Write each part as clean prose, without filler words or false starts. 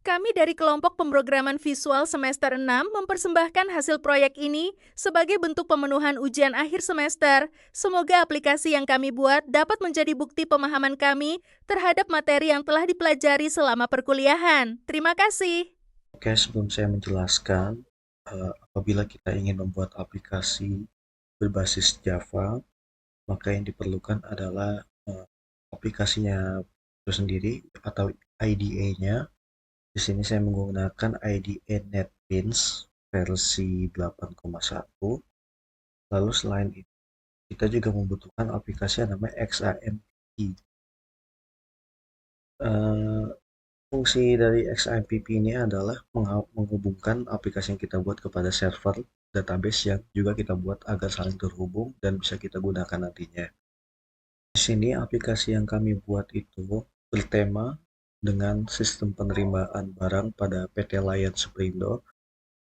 Kami dari kelompok pemrograman visual semester 6 mempersembahkan hasil proyek ini sebagai bentuk pemenuhan ujian akhir semester. Semoga aplikasi yang kami buat dapat menjadi bukti pemahaman kami terhadap materi yang telah dipelajari selama perkuliahan. Terima kasih. Oke, sebelum saya menjelaskan, apabila kita ingin membuat aplikasi berbasis Java, maka yang diperlukan adalah aplikasinya itu sendiri atau IDE-nya. Di sini saya menggunakan IDE NetBeans versi 8,1. Lalu selain itu, kita juga membutuhkan aplikasi yang namanya XAMPP. Eh, Fungsi dari XAMPP ini adalah menghubungkan aplikasi yang kita buat kepada server database yang juga kita buat agar saling terhubung dan bisa kita gunakan nantinya. Di sini aplikasi yang kami buat itu bertema dengan sistem penerimaan barang pada PT Lion Superindo,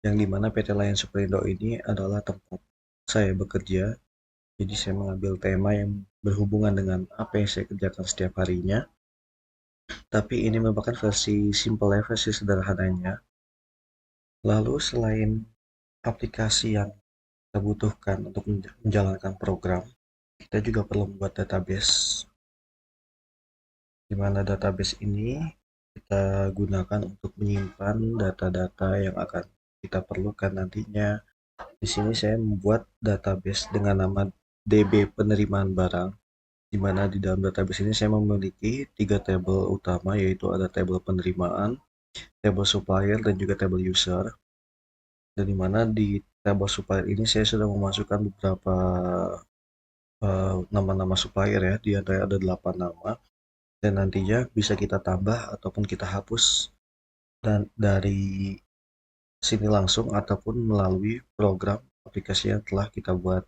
yang dimana PT Lion Superindo ini adalah tempat saya bekerja. Jadi saya mengambil tema yang berhubungan dengan apa yang saya kerjakan setiap harinya. Tapi ini merupakan versi simple, versi sederhananya. Lalu selain aplikasi yang kita butuhkan untuk menjalankan program, kita juga perlu membuat database, di mana database ini kita gunakan untuk menyimpan data-data yang akan kita perlukan nantinya. Di sini saya membuat database dengan nama DB penerimaan barang, di mana di dalam database ini saya memiliki 3 tabel utama, yaitu ada tabel penerimaan, tabel supplier, dan juga tabel user. Dan di mana di tabel supplier ini saya sudah memasukkan beberapa nama-nama supplier ya, di antara ada 8 nama, dan nantinya bisa kita tambah ataupun kita hapus dan dari sini langsung ataupun melalui program aplikasi yang telah kita buat.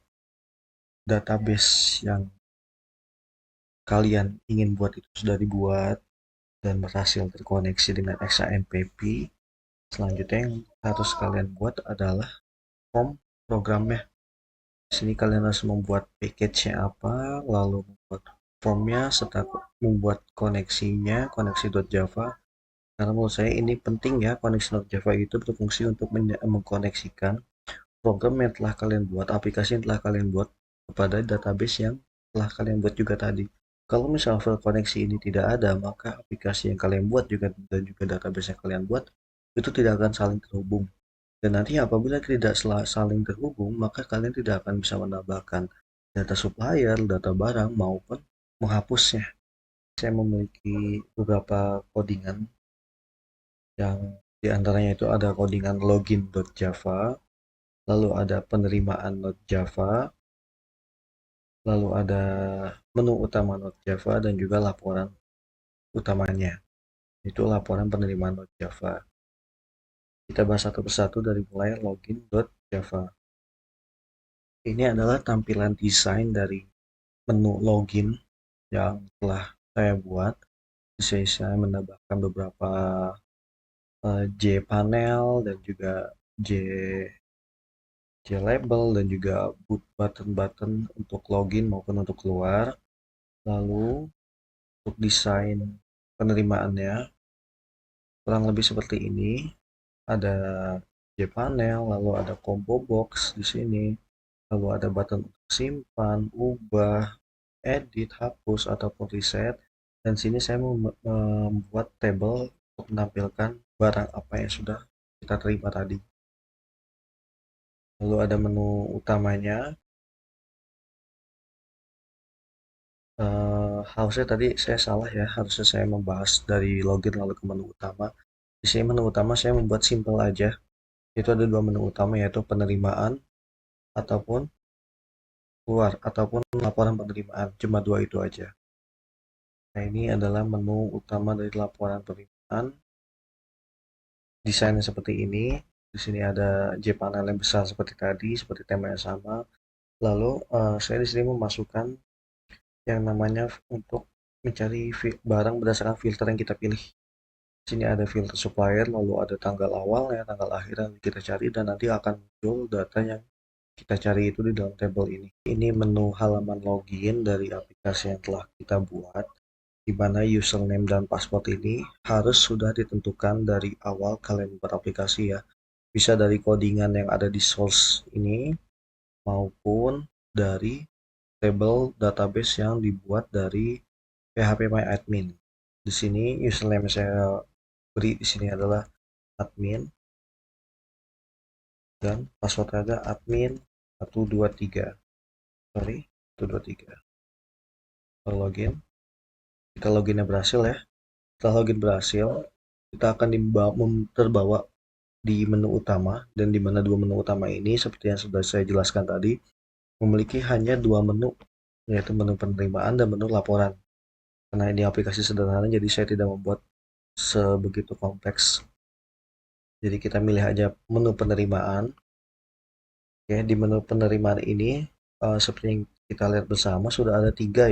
Database yang kalian ingin buat itu sudah dibuat dan berhasil terkoneksi dengan XAMPP. Selanjutnya yang harus kalian buat adalah form programnya. Di sini kalian harus membuat package-nya apa, lalu membuat formnya, serta membuat koneksinya, koneksi.java. Karena menurut saya ini penting ya, koneksi.java itu berfungsi untuk mengkoneksikan program yang telah kalian buat, aplikasi yang telah kalian buat kepada database yang telah kalian buat juga tadi. Kalau misalnya file koneksi ini tidak ada, maka aplikasi yang kalian buat juga dan juga database yang kalian buat itu tidak akan saling terhubung. Dan nanti apabila tidak saling terhubung, maka kalian tidak akan bisa menambahkan data supplier, data barang, maupun menghapusnya. Saya memiliki beberapa codingan yang diantaranya itu ada codingan login.java, lalu ada penerimaan.java, lalu ada menu utama.java, dan juga laporan utamanya. Itu laporan penerimaan.java. Kita bahas satu persatu dari mulai login.java. Ini adalah tampilan desain dari menu login yang telah saya buat. Saya menambahkan beberapa J panel dan juga J label dan juga button-button untuk login maupun untuk keluar. Lalu untuk desain penerimaannya kurang lebih seperti ini. Ada J panel, lalu ada combo box di sini, lalu ada button untuk simpan, ubah, edit, hapus ataupun reset. Dan sini saya membuat table untuk menampilkan barang apa yang sudah kita terima tadi. Lalu ada menu utamanya. Harusnya tadi saya salah ya, harusnya saya membahas dari login lalu ke menu utama. Di sini menu utama saya membuat simple aja. Itu ada 2 menu utama, yaitu penerimaan ataupun keluar ataupun laporan penerimaan. Cuma 2 itu aja. Nah, ini adalah menu utama dari laporan penerimaan. Desainnya seperti ini. Di sini ada J-panel yang besar seperti tadi, seperti tema yang sama. Lalu saya di sini memasukkan yang namanya untuk mencari barang berdasarkan filter yang kita pilih. Di sini ada filter supplier, lalu ada tanggal awal ya, tanggal akhir yang kita cari, dan nanti akan muncul data yang kita cari itu di dalam tabel ini. Ini menu halaman login dari aplikasi yang telah kita buat. di mana username dan password ini harus sudah ditentukan dari awal kalian beraplikasi ya. Bisa dari codingan yang ada di source ini maupun dari table database yang dibuat dari phpMyAdmin. Di sini username saya beri di sini adalah admin dan password ada admin 123. Sorry, 123. Kita login. Kita loginnya berhasil ya. Setelah login berhasil, kita akan terbawa di menu utama, dan di mana dua menu utama ini seperti yang sudah saya jelaskan tadi memiliki hanya dua menu, yaitu menu penerimaan dan menu laporan. Karena ini aplikasi sederhana, jadi saya tidak membuat sebegitu kompleks. Jadi kita milih aja menu penerimaan. Oke, di menu penerimaan ini seperti yang kita lihat bersama sudah ada tiga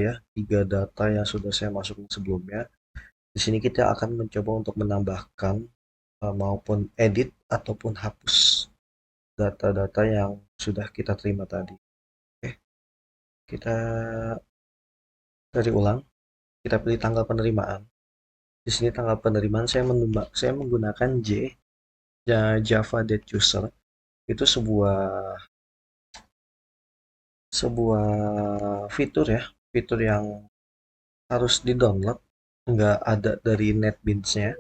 data yang sudah saya masukkan sebelumnya. Di sini kita akan mencoba untuk menambahkan maupun edit ataupun hapus data-data yang sudah kita terima tadi. Oke, kita dari ulang. Kita pilih tanggal penerimaan. Di sini tanggal penerimaan saya menggunakan Java Date User. Itu sebuah fitur ya, fitur yang harus di-download, nggak ada dari NetBeans-nya.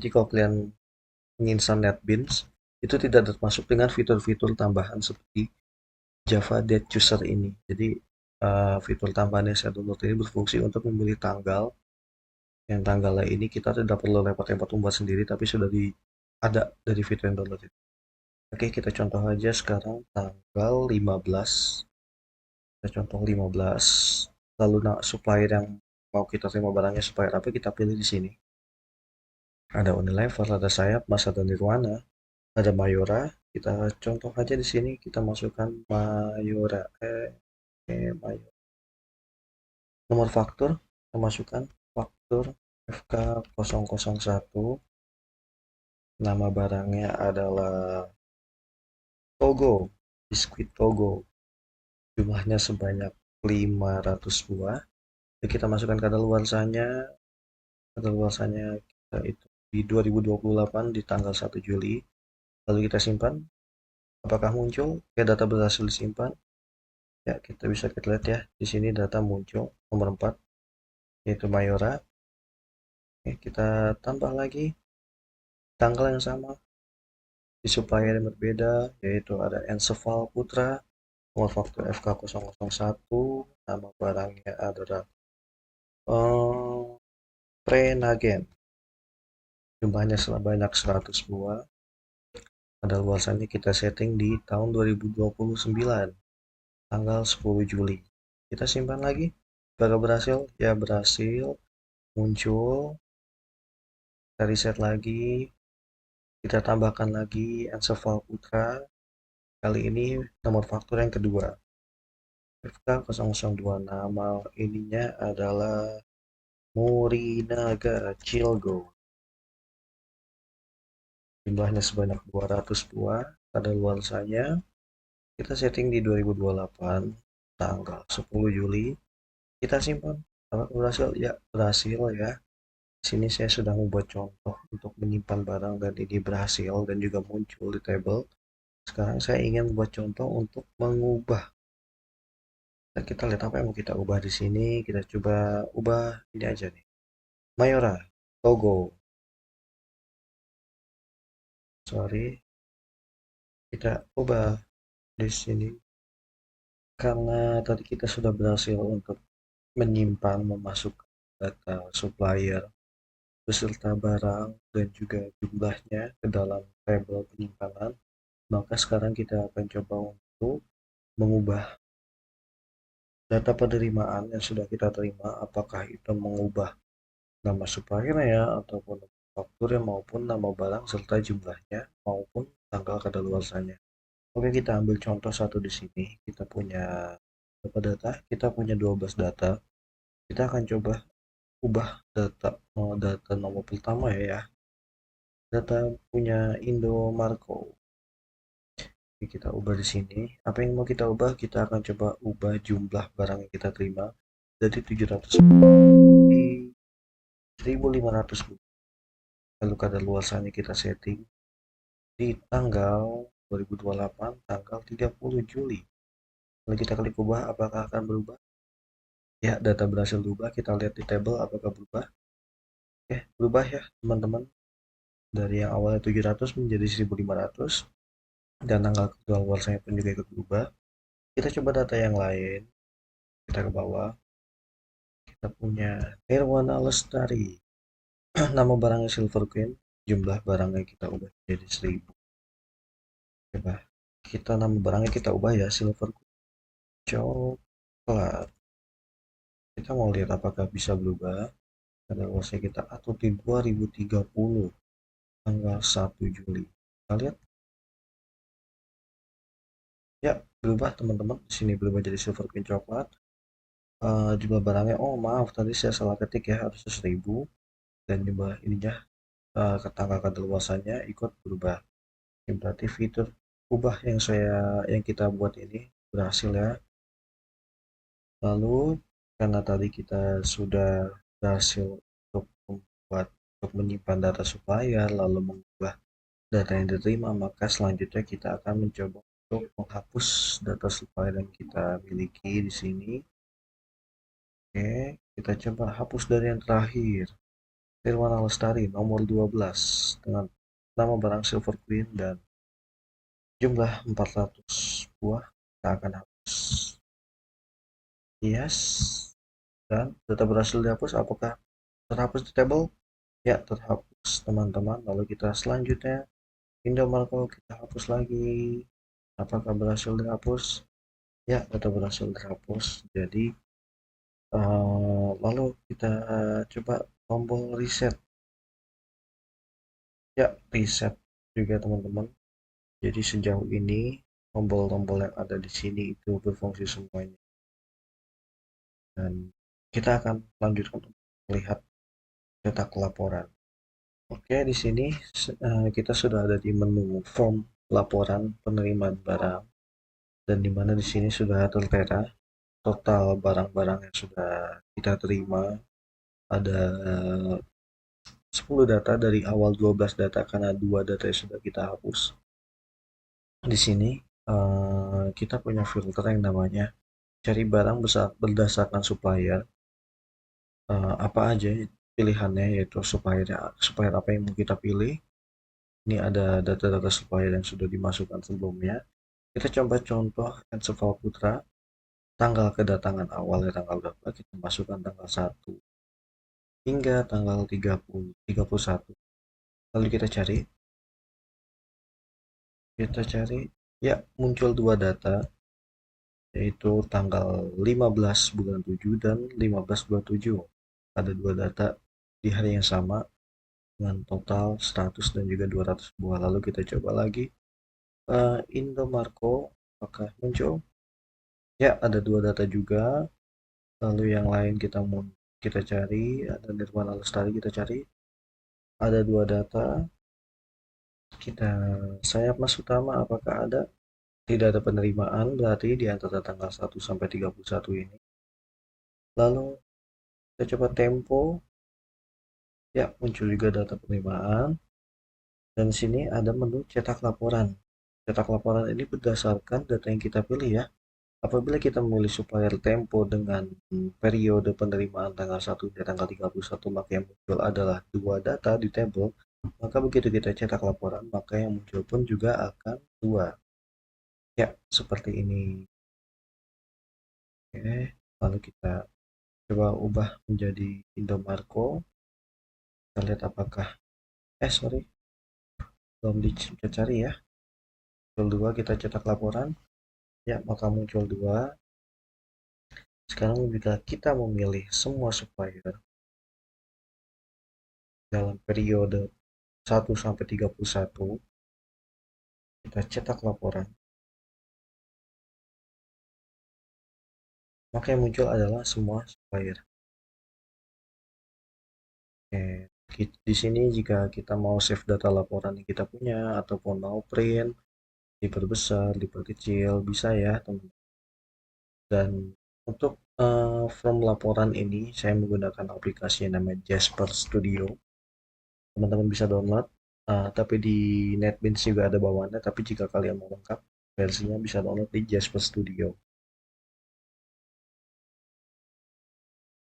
Jadi kalau kalian menginstal NetBeans, itu tidak termasuk dengan fitur-fitur tambahan seperti Java Date User ini. Jadi fitur tambahan yang saya download ini berfungsi untuk memilih tanggal, yang tanggalnya ini kita tidak perlu repot-repot membuat sendiri, tapi sudah ada dari fitur yang download itu. Oke, kita contoh aja sekarang tanggal 15. Kita contoh 15. Lalu supplier yang mau kita terima barangnya supplier apa, kita pilih di sini. Ada Unilever, ada Sayap, Mas, ada Nirwana, ada Mayora. Kita contoh aja di sini, kita masukkan Mayora. Mayora. Nomor faktur, kita masukkan faktur FK001. Nama barangnya adalah Togo, biskuit Togo. Jumlahnya sebanyak 500 buah. Jadi kita masukkan kadaluarsanya. Kadaluarsanya kita itu di 2028 di tanggal 1 Juli. Lalu kita simpan. Apakah muncul? Ya, data berhasil disimpan. Ya, kita bisa lihat ya. Di sini data muncul nomor 4 yaitu Mayora. Oke, kita tambah lagi tanggal yang sama di supplier yang berbeda, yaitu ada Enseval Putra, nomor faktur FK001, nama barangnya adalah Prenagen. Jumlahnya sebanyak 100 buah. Kadaluarsanya kita setting di tahun 2029, tanggal 10 Juli. Kita simpan lagi. Apakah berhasil? Ya, berhasil. Muncul. Kita reset lagi. Kita tambahkan lagi Enseval Putra. Kali ini nomor faktur yang kedua. FK002, nama ininya adalah Morinaga Chilgo. Jumlahnya sebanyak 200 buah. Kadaluarsanya kita setting di 2028, tanggal 10 Juli. Kita simpan. Apakah berhasil? Ya, berhasil ya. Sini saya sudah membuat contoh untuk menyimpan barang dan ini berhasil dan juga muncul di table. Sekarang saya ingin membuat contoh untuk mengubah. Nah, kita lihat apa yang mau kita ubah di sini. Kita coba ubah ini aja nih. Mayora, Togo. Sorry. Kita ubah di sini. Karena tadi kita sudah berhasil untuk menyimpan, memasukkan data supplier beserta barang dan juga jumlahnya ke dalam tabel penyimpanan, maka sekarang kita akan coba untuk mengubah data penerimaan yang sudah kita terima, apakah itu mengubah nama supplier ya, ataupun faktur maupun nama barang serta jumlahnya maupun tanggal kadaluarsanya. Oke, kita ambil contoh satu di sini. Kita punya berapa data? Kita punya 12 data. Kita akan coba ubah data nomor pertama ya. Data punya Indomarko. Oke, kita ubah di sini. Apa yang mau kita ubah? Kita akan coba ubah jumlah barang yang kita terima dari 700 1.500. Lalu kadaluarsanya kita setting di tanggal 2028, tanggal 30 Juli. Kalau kita klik ubah, apakah akan berubah? Ya, data berhasil berubah. Kita lihat di table apakah berubah. Oke, berubah ya teman-teman. Dari yang awalnya 700 menjadi 1.500. Dan tanggal kadaluarsanya pun juga ikut berubah. Kita coba data yang lain. Kita ke bawah. Kita punya Nirwana Lestari. Nama barangnya Silver Queen. Jumlah barangnya kita ubah jadi 1.000. Coba kita nama barangnya kita ubah ya, Silver Queen coklat. Kita mau lihat apakah bisa berubah. Kadaluarsa kita atur di 2030 tanggal 1 Juli. Kita lihat ya, berubah teman-teman. Di sini berubah jadi Silver Queen coklat. Jumlah barangnya, oh maaf tadi saya salah ketik ya, harusnya 1.000. Dan jumlah ininya, ke tanggal kadaluarsanya ikut berubah. Ini berarti fitur ubah yang kita buat ini berhasil ya. Lalu karena tadi kita sudah berhasil untuk menyimpan data supplier lalu mengubah data yang diterima, maka selanjutnya kita akan mencoba untuk menghapus data supplier yang kita miliki di sini. Oke, kita coba hapus dari yang terakhir. Nirwana Lestari nomor 12 dengan nama barang Silver Queen dan jumlah 400 buah, kita akan hapus. Yes, dan data berhasil dihapus. Apakah terhapus di table? Ya, terhapus teman-teman. Lalu kita selanjutnya Indomarko kita hapus lagi. Apakah berhasil dihapus? Ya, data berhasil dihapus. Jadi lalu kita coba tombol reset. Ya, reset juga teman-teman. Jadi sejauh ini tombol-tombol yang ada di sini itu berfungsi semuanya. Dan kita akan lanjutkan untuk melihat cetak laporan. Oke, di sini kita sudah ada di menu form laporan penerimaan barang, dan di mana di sini sudah tertera total barang-barang yang sudah kita terima. Ada 10 data dari awal 12 data karena 2 data yang sudah kita hapus. Di sini kita punya filter yang namanya cari barang berdasarkan supplier. Apa aja pilihannya, yaitu supplier apa yang mau kita pilih. Ini ada data-data supplier yang sudah dimasukkan sebelumnya. Kita coba contoh Enseval Putra. Tanggal kedatangan awalnya tanggal berapa, kita masukkan tanggal 1 hingga tanggal 31. Lalu kita cari, ya muncul 2 data, yaitu tanggal 15 bulan 7 dan 15 bulan 7. Ada 2 data di hari yang sama dengan total 100 dan juga 200 buah. Lalu kita coba lagi Indomarko, apakah muncul? Ya, ada 2 data juga. Lalu yang lain kita cari, ada Nirwana Lestari kita cari, ada 2 data. Kita sayap Mas Utama, apakah ada? Tidak ada penerimaan, berarti di antara tanggal 1 sampai 31 ini. Lalu kita coba Tempo, ya muncul juga data penerimaan. Dan di sini ada menu cetak laporan. Cetak laporan ini berdasarkan data yang kita pilih ya. Apabila kita memilih supplier Tempo dengan periode penerimaan tanggal 1 hingga tanggal 31, maka yang muncul adalah 2 data di table. Maka begitu kita cetak laporan, maka yang muncul pun juga akan 2. Ya, seperti ini. Oke, lalu kita coba ubah menjadi Indomarko. Kita lihat apakah, sorry, belum kita cari ya. Muncul 2, kita cetak laporan. Ya, maka muncul 2. Sekarang jika kita memilih semua supplier dalam periode 1 sampai 31, kita cetak laporan, maka yang muncul adalah semua supplier. Oke, di sini jika kita mau save data laporan yang kita punya ataupun mau print, diperbesar, diperkecil, bisa ya teman-teman. Dan Untuk form laporan ini saya menggunakan aplikasi yang namanya Jasper Studio. Teman-teman bisa download, tapi di NetBeans juga ada bawaannya, tapi jika kalian mau lengkap versinya bisa download di Jasper Studio.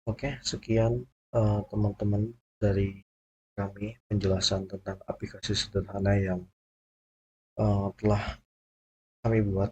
Oke, sekian teman-teman dari kami penjelasan tentang aplikasi sederhana yang telah kami buat